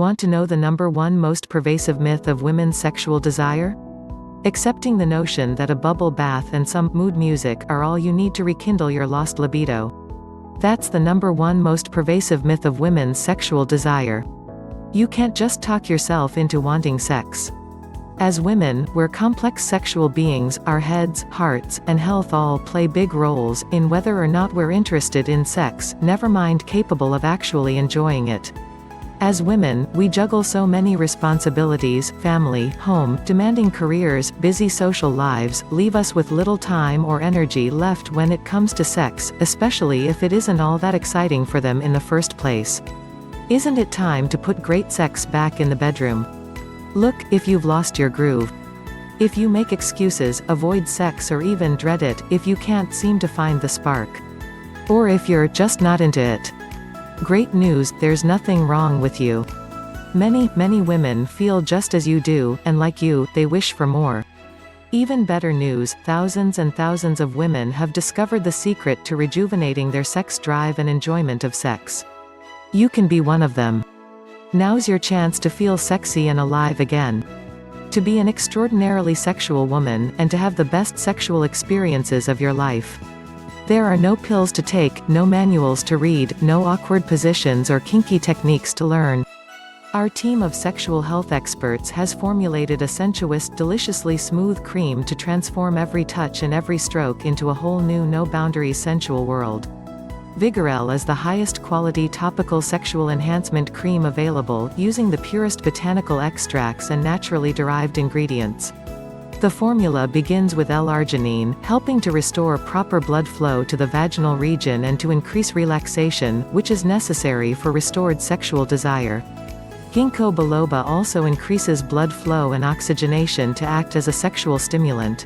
Want to know the #1 most pervasive myth of women's sexual desire? Accepting the notion that a bubble bath and some mood music are all you need to rekindle your lost libido. That's the #1 most pervasive myth of women's sexual desire. You can't just talk yourself into wanting sex. As women, we're complex sexual beings. Our heads, hearts, and health all play big roles in whether or not we're interested in sex, never mind capable of actually enjoying it. As women, we juggle so many responsibilities: family, home, demanding careers, busy social lives, leave us with little time or energy left when it comes to sex, especially if it isn't all that exciting for them in the first place. Isn't it time to put great sex back in the bedroom? Look, if you've lost your groove. If you make excuses, avoid sex, or even dread it, if you can't seem to find the spark. Or if you're just not into it. Great news, there's nothing wrong with you. Many women feel just as you do, and like you, they wish for more. Even better news, thousands and thousands of women have discovered the secret to rejuvenating their sex drive and enjoyment of sex. You can be one of them. Now's your chance to feel sexy and alive again. To be an extraordinarily sexual woman, and to have the best sexual experiences of your life. There are no pills to take, no manuals to read, no awkward positions or kinky techniques to learn. Our team of sexual health experts has formulated a sensuous, deliciously smooth cream to transform every touch and every stroke into a whole new no-boundaries sensual world. Vigorelle is the highest quality topical sexual enhancement cream available, using the purest botanical extracts and naturally derived ingredients. The formula begins with L-arginine, helping to restore proper blood flow to the vaginal region and to increase relaxation, which is necessary for restored sexual desire. Ginkgo biloba also increases blood flow and oxygenation to act as a sexual stimulant.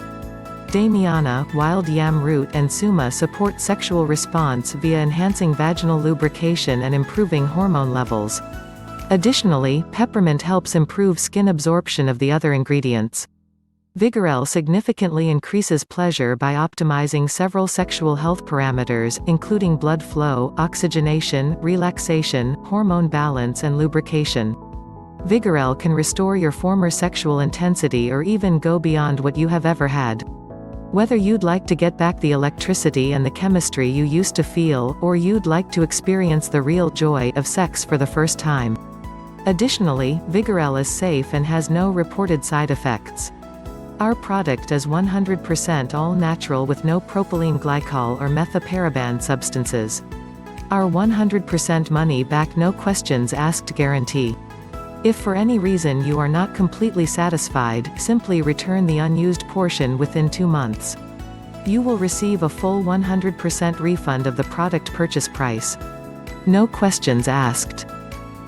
Damiana, wild yam root, and suma support sexual response via enhancing vaginal lubrication and improving hormone levels. Additionally, peppermint helps improve skin absorption of the other ingredients. Vigorelle significantly increases pleasure by optimizing several sexual health parameters, including blood flow, oxygenation, relaxation, hormone balance, and lubrication. Vigorelle can restore your former sexual intensity or even go beyond what you have ever had. Whether you'd like to get back the electricity and the chemistry you used to feel, or you'd like to experience the real joy of sex for the first time. Additionally, Vigorelle is safe and has no reported side effects. Our product is 100% all-natural with no propylene glycol or methaparaban substances. Our 100% money-back no questions asked guarantee. If for any reason you are not completely satisfied, simply return the unused portion within 2 months. You will receive a full 100% refund of the product purchase price. No questions asked.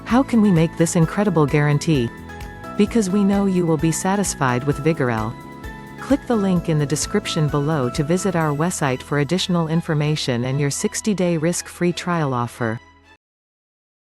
How can we make this incredible guarantee? Because we know you will be satisfied with Vigorelle. Click the link in the description below to visit our website for additional information and your 60-day risk-free trial offer.